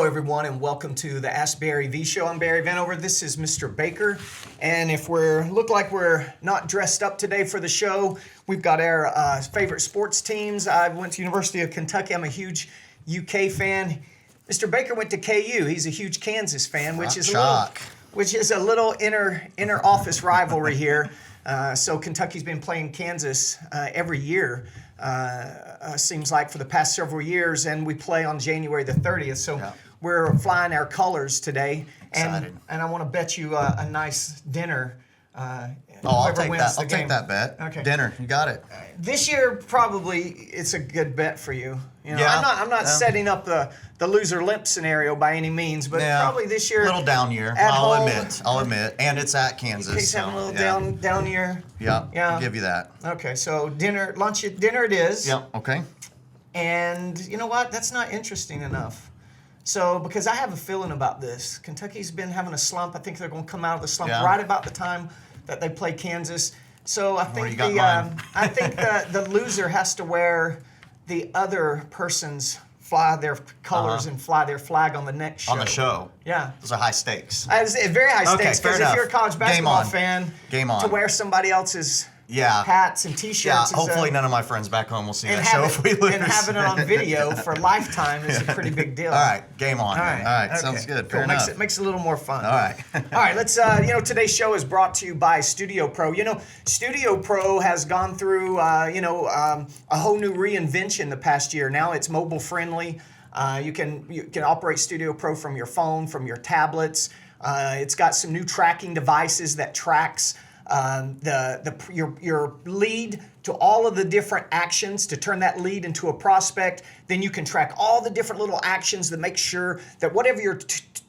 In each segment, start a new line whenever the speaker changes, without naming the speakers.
everyone, and welcome to the Ask Barry V Show. I'm Barry Vanover. This is Mr. Baker, and if look like we're not dressed up today for the show, we've got our favorite sports teams. I went to University of Kentucky. I'm a huge UK fan. Mr. Baker went to KU. He's a huge Kansas fan, which is a little inner office rivalry here. So Kentucky's been playing Kansas every year. Seems like for the past several years, and we play on January the 30th. So we're flying our colors today, and I want to bet you a nice dinner.
I'll take that. I'll take that bet.
Okay.
Dinner, you got it.
This year, probably it's a good bet for you. You know,
Yeah.
I'm not setting up the loser limp scenario by any means, but probably this year.
A little down year. I'll admit. And it's at Kansas.
He's having a little down year.
Yeah.
Yeah.
I'll give you that.
Okay, so dinner it is.
Yeah. Okay.
And you know what? That's not interesting enough. So, because I have a feeling about this. Kentucky's been having a slump. I think they're going to come out of the slump right about the time that they play Kansas. So I think the loser has to wear the other person's fly their colors and fly their flag on the next show.
On the show.
Yeah.
Those are high stakes.
It's very high stakes because if you're a college basketball fan,
Game on.
to wear somebody else's hats and T-shirts.
Yeah, hopefully none of my friends back home will see that show if we lose.
And having it on video for a lifetime is a pretty big deal.
All right, game on.
All right, okay.
Sounds good.
Cool.
Fair enough.
Makes it a little more fun.
All right.
All right, let's, today's show is brought to you by Studio Pro. You know, Studio Pro has gone through, a whole new reinvention the past year. Now it's mobile friendly. You can operate Studio Pro from your phone, from your tablets. It's got some new tracking devices that tracks your lead to all of the different actions to turn that lead into a prospect. Then you can track all the different little actions to make sure that whatever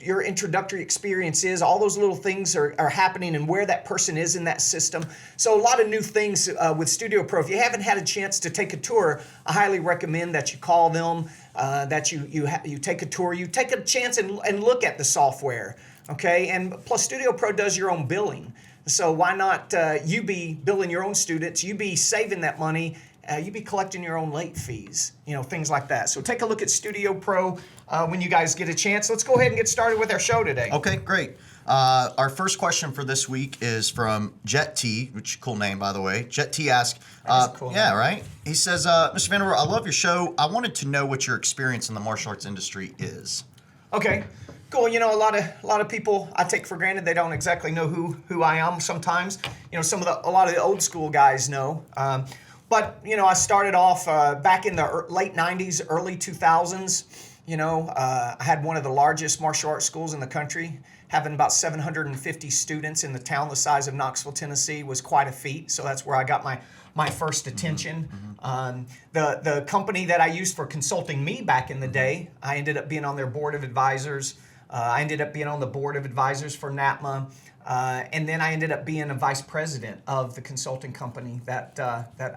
your introductory experience is, all those little things are happening and where that person is in that system. So a lot of new things with Studio Pro. If you haven't had a chance to take a tour, I highly recommend that you call them, that you take a tour, you take a chance and look at the software. Okay, and plus Studio Pro does your own billing. So why not you be billing your own students, you be saving that money, you be collecting your own late fees, things like that. So take a look at Studio Pro when you guys get a chance. Let's go ahead and get started with our show today.
Okay, great. Our first question for this week is from Jet T, which is a cool name, by the way. Jet T asks,
cool
yeah,
name.
right? He says, Mr. Vanderbilt, I love your show. I wanted to know what your experience in the martial arts industry is.
Okay. Cool. A lot of people I take for granted. They don't exactly know who I am sometimes. A lot of the old school guys know. But I started off back in the late 90s, early 2000s. I had one of the largest martial arts schools in the country, having about 750 students in the town the size of Knoxville, Tennessee was quite a feat. So that's where I got my first attention. The company that I used for consulting me back in the day, I ended up being on their board of advisors. I ended up being on the board of advisors for NAPMA, and then I ended up being a vice president of the consulting company that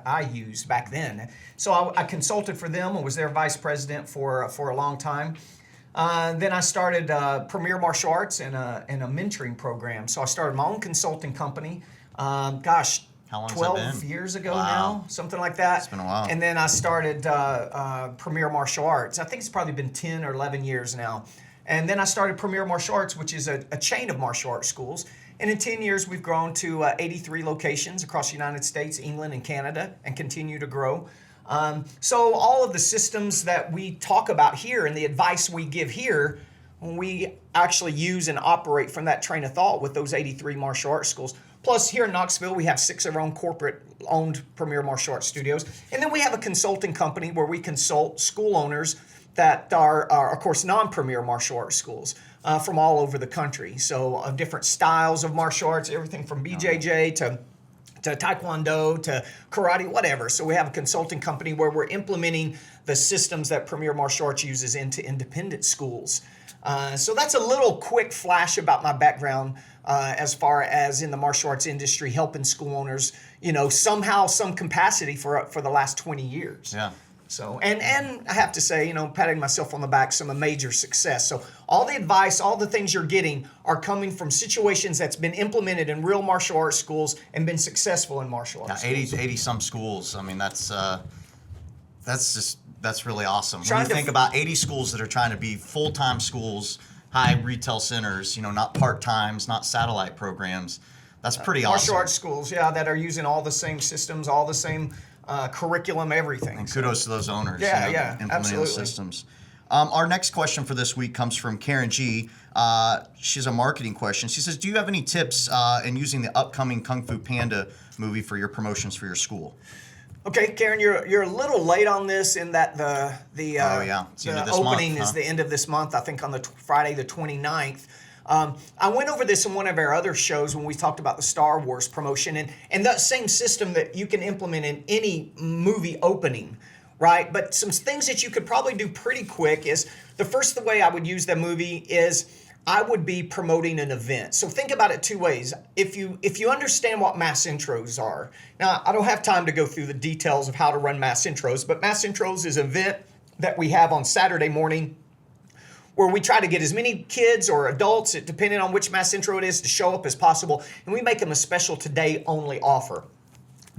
I used back then. So I consulted for them and was their vice president for a long time. Then I started Premier Martial Arts and a mentoring program. So I started my own consulting company.
How long has
12 years ago now, something like that.
It's been a while.
And then I started Premier Martial Arts. I think it's probably been 10 or 11 years now. And then I started Premier Martial Arts, which is a chain of martial arts schools. And in 10 years, we've grown to 83 locations across the United States, England, and Canada, and continue to grow. So all of the systems that we talk about here and the advice we give here, we actually use and operate from that train of thought with those 83 martial arts schools. Plus, here in Knoxville, we have 6 of our own corporate-owned Premier Martial Arts studios. And then we have a consulting company where we consult school owners that are of course, non-Premier Martial Arts schools from all over the country. So of different styles of martial arts, everything from BJJ to Taekwondo to karate, whatever. So we have a consulting company where we're implementing the systems that Premier Martial Arts uses into independent schools. So that's a little quick flash about my background as far as in the martial arts industry, helping school owners, somehow, some capacity for the last 20 years.
Yeah.
So, and I have to say, patting myself on the back, some major success. So all the advice, all the things you're getting are coming from situations that's been implemented in real martial arts schools and been successful in martial arts schools.
80 some schools. I mean, that's just That's really awesome. When
Trying
you
to
think about 80 schools that are trying to be full-time schools, high retail centers, not part-times, not satellite programs, that's pretty awesome.
Martial arts schools, yeah, that are using all the same systems, all the same curriculum, everything.
And kudos to those owners.
Yeah,
implementing
absolutely.
those systems. Our next question for this week comes from Karen G. She's a marketing question. She says, do you have any tips in using the upcoming Kung Fu Panda movie for your promotions for your school?
Okay, Karen, you're a little late on this in that the
It's the end of this
opening
month,
is
huh?
the end of this month, I think on the Friday the 29th. I went over this in one of our other shows when we talked about the Star Wars promotion and that same system that you can implement in any movie opening, right? But some things that you could probably do pretty quick is the first way I would use the movie is I would be promoting an event. So think about it two ways. If you understand what mass intros are, now I don't have time to go through the details of how to run mass intros, but mass intros is an event that we have on Saturday morning where we try to get as many kids or adults, depending on which mass intro it is, to show up as possible, and we make them a special today only offer.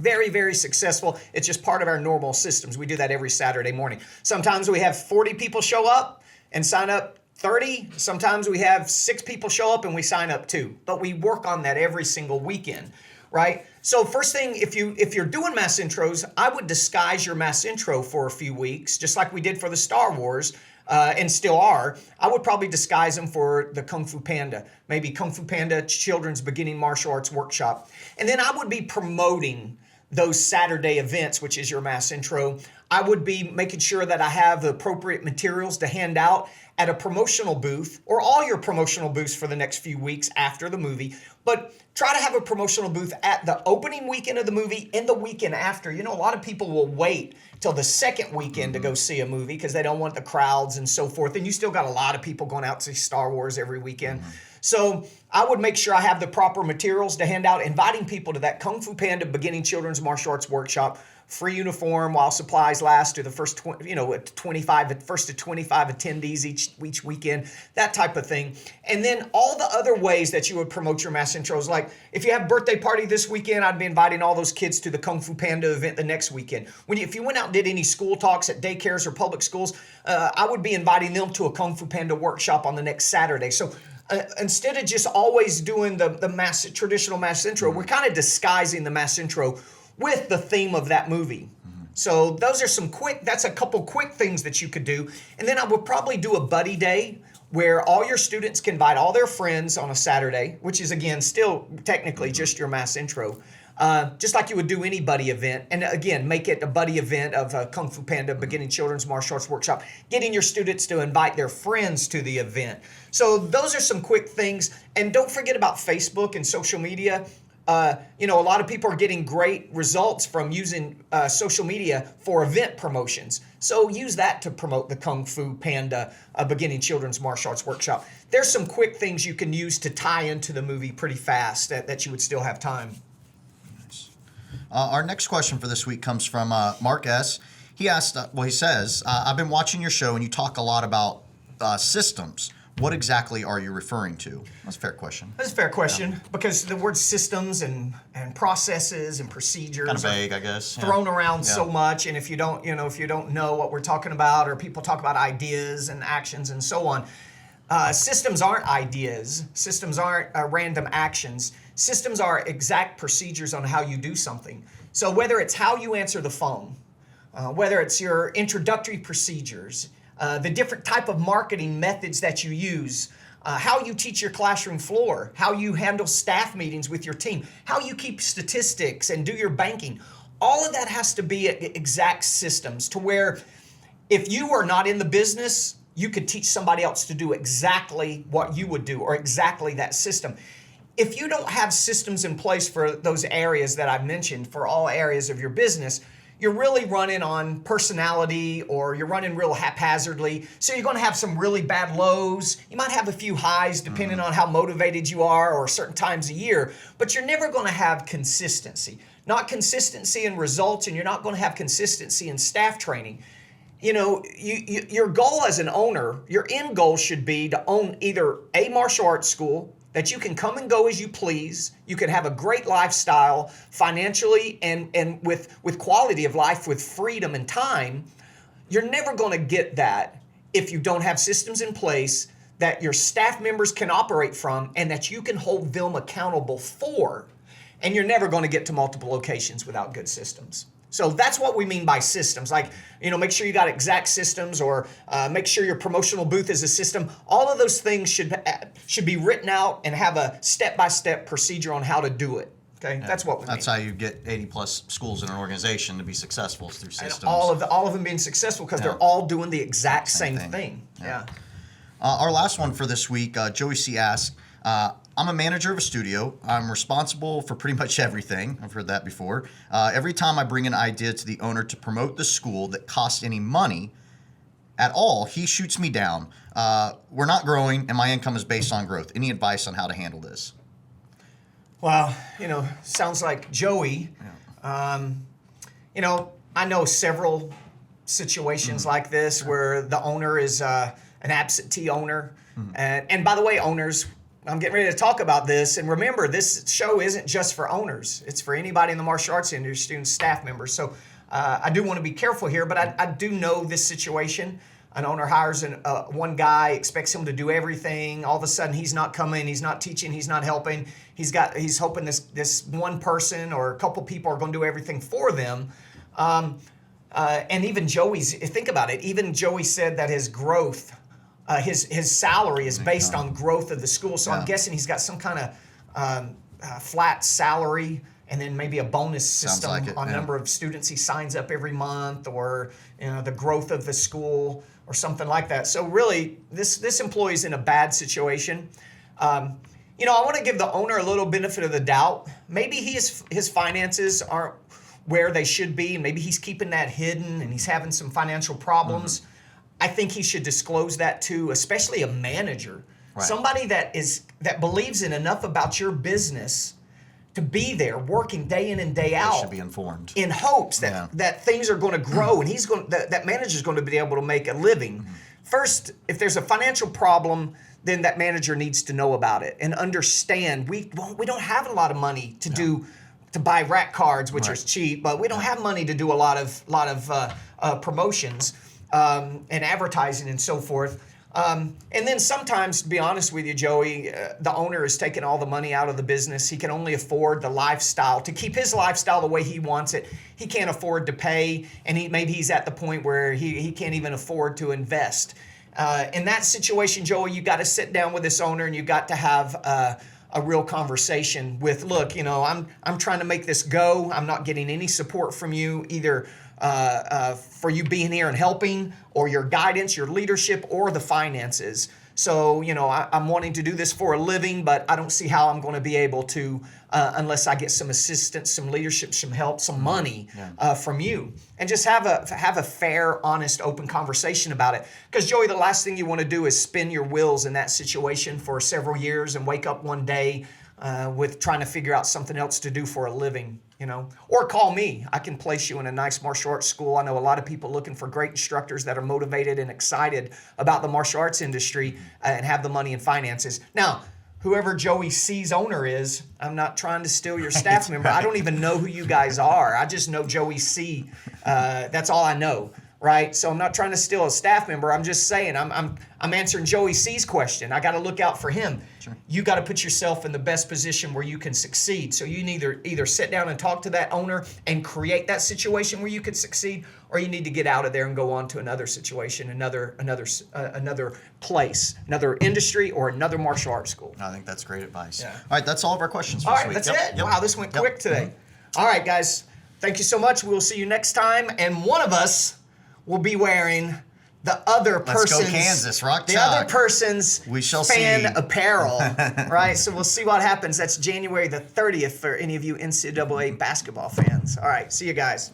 Very, very successful. It's just part of our normal systems. We do that every Saturday morning. Sometimes we have 40 people show up and sign up 30. Sometimes we have 6 people show up and we sign up 2. But we work on that every single weekend, right? So first thing, if you're doing mass intros, I would disguise your mass intro for a few weeks, just like we did for the Star Wars, and still are. I would probably disguise them for the Kung Fu Panda, maybe Kung Fu Panda Children's Beginning Martial Arts Workshop. And then I would be promoting those Saturday events, which is your mass intro. I would be making sure that I have the appropriate materials to hand out at a promotional booth or all your promotional booths for the next few weeks after the movie. But try to have a promotional booth at the opening weekend of the movie and the weekend after. A lot of people will wait till the second weekend to go see a movie because they don't want the crowds and so forth. And you still got a lot of people going out to see Star Wars every weekend. So I would make sure I have the proper materials to hand out, inviting people to that Kung Fu Panda Beginning Children's Martial Arts Workshop, free uniform while supplies last to the first 25 to 25 attendees each weekend, that type of thing. And then all the other ways that you would promote your mass intros, like if you have a birthday party this weekend, I'd be inviting all those kids to the Kung Fu Panda event the next weekend. If you went out and did any school talks at daycares or public schools, I would be inviting them to a Kung Fu Panda workshop on the next Saturday. So instead of just always doing the traditional mass intro, we're kind of disguising the mass intro with the theme of that movie. So those are that's a couple quick things that you could do. And then I would probably do a buddy day where all your students can invite all their friends on a Saturday, which is again, still technically just your mass intro. Just like you would do any buddy event. And again, make it a buddy event of Kung Fu Panda Beginning Children's Martial Arts Workshop, getting your students to invite their friends to the event. So those are some quick things. And don't forget about Facebook and social media. A lot of people are getting great results from using social media for event promotions. So use that to promote the Kung Fu Panda Beginning Children's Martial Arts Workshop. There's some quick things you can use to tie into the movie pretty fast that you would still have time.
Our next question for this week comes from Mark S. He asked, he says, I've been watching your show and you talk a lot about systems. What exactly are you referring to? That's a fair question.
That's a fair question because the word systems and processes and procedures
kind of vague, I guess.
Thrown around so much, and if you don't know what we're talking about, or people talk about ideas and actions and so on, systems aren't ideas. Systems aren't random actions. Systems are exact procedures on how you do something. So whether it's how you answer the phone, whether it's your introductory procedures, the different type of marketing methods that you use, how you teach your classroom floor, how you handle staff meetings with your team, how you keep statistics and do your banking. All of that has to be exact systems to where if you are not in the business, you could teach somebody else to do exactly what you would do or exactly that system. If you don't have systems in place for those areas that I've mentioned, for all areas of your business, you're really running on personality or you're running real haphazardly. So you're going to have some really bad lows. You might have a few highs depending on how motivated you are or certain times a year, but you're never going to have consistency. Not consistency in results, and you're not going to have consistency in staff training. Your goal as an owner, your end goal should be to own either a martial arts school that you can come and go as you please. You can have a great lifestyle financially and with quality of life, with freedom and time. You're never going to get that if you don't have systems in place that your staff members can operate from and that you can hold them accountable for. And you're never going to get to multiple locations without good systems. So that's what we mean by systems. Like, make sure you got exact systems, or make sure your promotional booth is a system. All of those things should be written out and have a step-by-step procedure on how to do it. Okay,
Yeah.
that's what we mean.
That's how you get 80 plus schools in an organization to be successful, is through systems.
And all of them being successful because they're all doing the exact same thing. Yeah.
Our last one for this week, Joey C. asks, I'm a manager of a studio. I'm responsible for pretty much everything. I've heard that before. Every time I bring an idea to the owner to promote the school that costs any money at all, he shoots me down. We're not growing, and my income is based on growth. Any advice on how to handle this?
Well, sounds like Joey. I know several situations like this where the owner is an absentee owner. And by the way, owners, I'm getting ready to talk about this. And remember, this show isn't just for owners. It's for anybody in the martial arts industry, students, staff members. So I do want to be careful here, but I do know this situation. An owner hires one guy, expects him to do everything. All of a sudden, he's not coming, he's not teaching, he's not helping. He's hoping this one person or a couple people are going to do everything for them. And even think about it. Even Joey said that his growth, his salary is based on growth of the school. So I'm guessing he's got some kind of flat salary, and then maybe a bonus system on number of students he signs up every month, or the growth of the school or something like that. So really, this employee is in a bad situation. I want to give the owner a little benefit of the doubt. Maybe his finances aren't where they should be, and maybe he's keeping that hidden and he's having some financial problems. I think he should disclose that to, especially a manager, somebody that believes in enough about your business to be there working day in and day out.
They should be informed.
In hopes that things are going to grow and that manager's going to be able to make a living. First, if there's a financial problem, then that manager needs to know about it and understand we don't have a lot of money to buy rack cards, which are cheap, but we don't have money to do a lot of promotions and advertising and so forth. And then sometimes, to be honest with you, Joey, the owner is taking all the money out of the business. He can only afford the lifestyle. To keep his lifestyle the way he wants it, he can't afford to pay, and maybe he's at the point where he can't even afford to invest. In that situation, Joey, you got to sit down with this owner and you got to have a real conversation with, look, I'm trying to make this go. I'm not getting any support from you, either for you being here and helping, or your guidance, your leadership, or the finances. So, I'm wanting to do this for a living, but I don't see how I'm going to be able to unless I get some assistance, some leadership, some help, some money from you. And just have a fair, honest, open conversation about it. Because, Joey, the last thing you want to do is spin your wheels in that situation for several years and wake up one day with trying to figure out something else to do for a living. Or call me. I can place you in a nice martial arts school. I know a lot of people looking for great instructors that are motivated and excited about the martial arts industry and have the money and finances. Now, whoever Joey C's owner is, I'm not trying to steal your staff member. I don't even know who you guys are. I just know Joey C. That's all I know, right? So I'm not trying to steal a staff member. I'm just saying I'm answering Joey C's question. I got to look out for him. Sure. You got to put yourself in the best position where you can succeed. So you need either sit down and talk to that owner and create that situation where you could succeed, or you need to get out of there and go on to another situation, another place, another industry, or another martial arts school.
I think that's great advice.
Yeah.
All right, that's all of our questions for
all
this
right,
week.
that's it. Wow, this went quick today. All right, guys. Thank you so much. We'll see you next time. And one of us will be wearing the other person's,
Let's go Kansas, Rock
the
Chalk.
other person's
We shall
fan
see.
apparel, right? So we'll see what happens. That's January the 30th for any of you NCAA basketball fans. All right, see you guys.